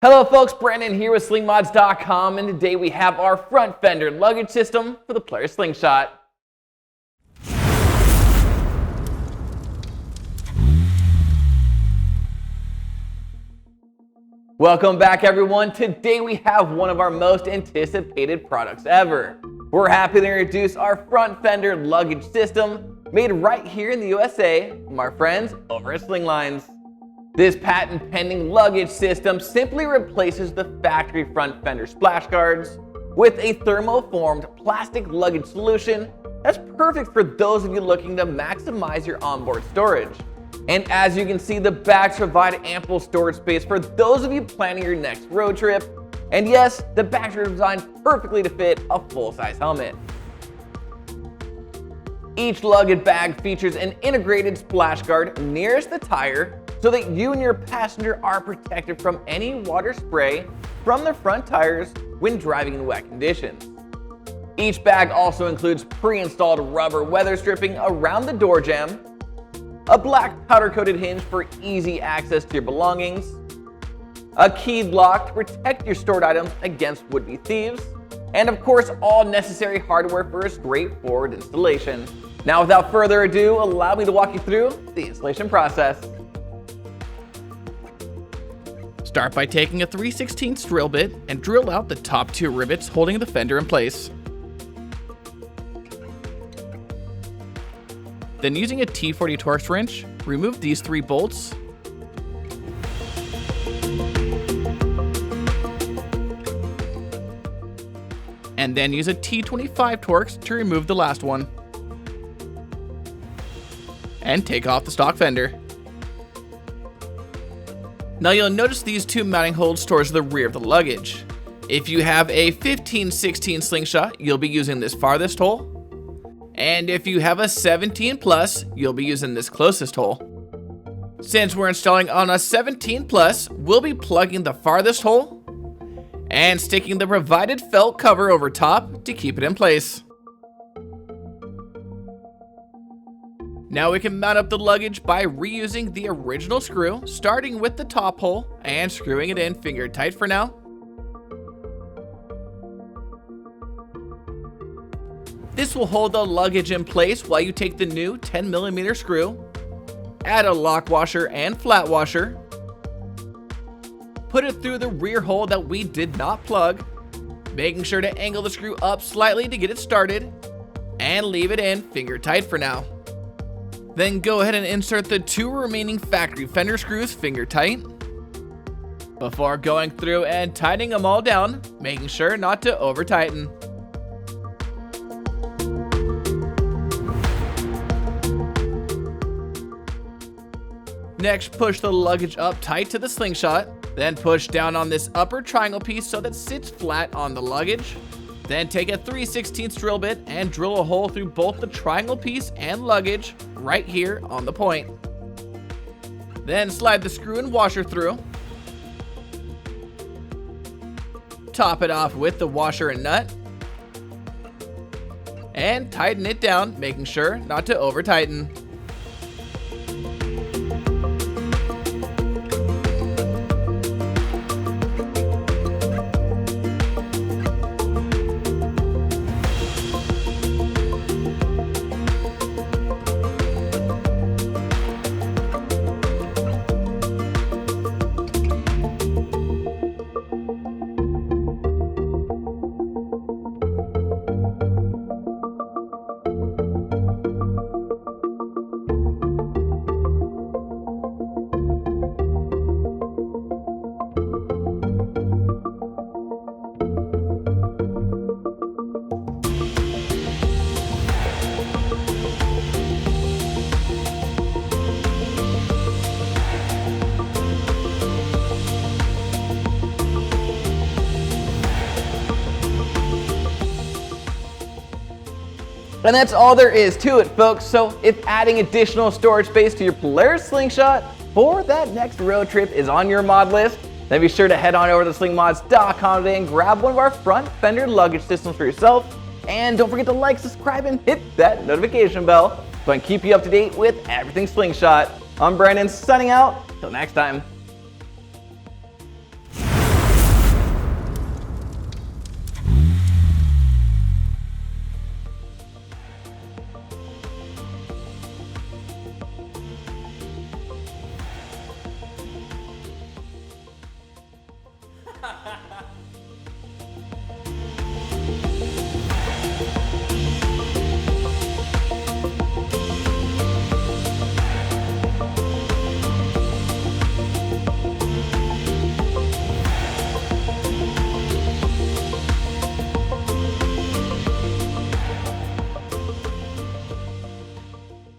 Hello folks, Brandon here with Slingmods.com, and today we have our front fender luggage system for the Polaris Slingshot. Welcome back everyone. Today we have one of our most anticipated products ever. We're happy to introduce our front fender luggage system made right here in the USA from our friends over at Slinglines. This patent-pending luggage system simply replaces the factory front fender splash guards with a thermoformed plastic luggage solution that's perfect for those of you looking to maximize your onboard storage. And as you can see, the backs provide ample storage space for those of you planning your next road trip. And yes, the backs are designed perfectly to fit a full-size helmet. Each luggage bag features an integrated splash guard nearest the tire, so that you and your passenger are protected from any water spray from the front tires when driving in wet conditions. Each bag also includes pre-installed rubber weather stripping around the door jamb, a black powder-coated hinge for easy access to your belongings, a keyed lock to protect your stored items against would-be thieves, and of course all necessary hardware for a straightforward installation. Now without further ado, allow me to walk you through the installation process. Start by taking a 3/16 drill bit and drill out the top two rivets holding the fender in place. Then using a T40 Torx wrench, remove these 3 bolts. And then use a T25 Torx to remove the last one. And take off the stock fender. Now you'll notice these 2 mounting holes towards the rear of the luggage. If you have a 15/16 Slingshot, you'll be using this farthest hole. And if you have a 17 plus, you'll be using this closest hole. Since we're installing on a 17 plus, we'll be plugging the farthest hole and sticking the provided felt cover over top to keep it in place. Now we can mount up the luggage by reusing the original screw, starting with the top hole and screwing it in finger tight for now. This will hold the luggage in place while you take the new 10mm screw, add a lock washer and flat washer, put it through the rear hole that we did not plug, making sure to angle the screw up slightly to get it started, and leave it in finger tight for now. Then go ahead and insert the 2 remaining factory fender screws finger tight before going through and tightening them all down, making sure not to over tighten. Next, push the luggage up tight to the Slingshot, then push down on this upper triangle piece so that it sits flat on the luggage. Then take a 3/16 drill bit and drill a hole through both the triangle piece and luggage right here on the point. Then slide the screw and washer through. Top it off with the washer and nut. And tighten it down, making sure not to over tighten. And that's all there is to it, folks. So if adding additional storage space to your Polaris Slingshot for that next road trip is on your mod list, then be sure to head on over to slingmods.com today and grab one of our front fender luggage systems for yourself. And don't forget to like, subscribe, and hit that notification bell so I can keep you up to date with everything Slingshot. I'm Brandon, signing out. Till next time.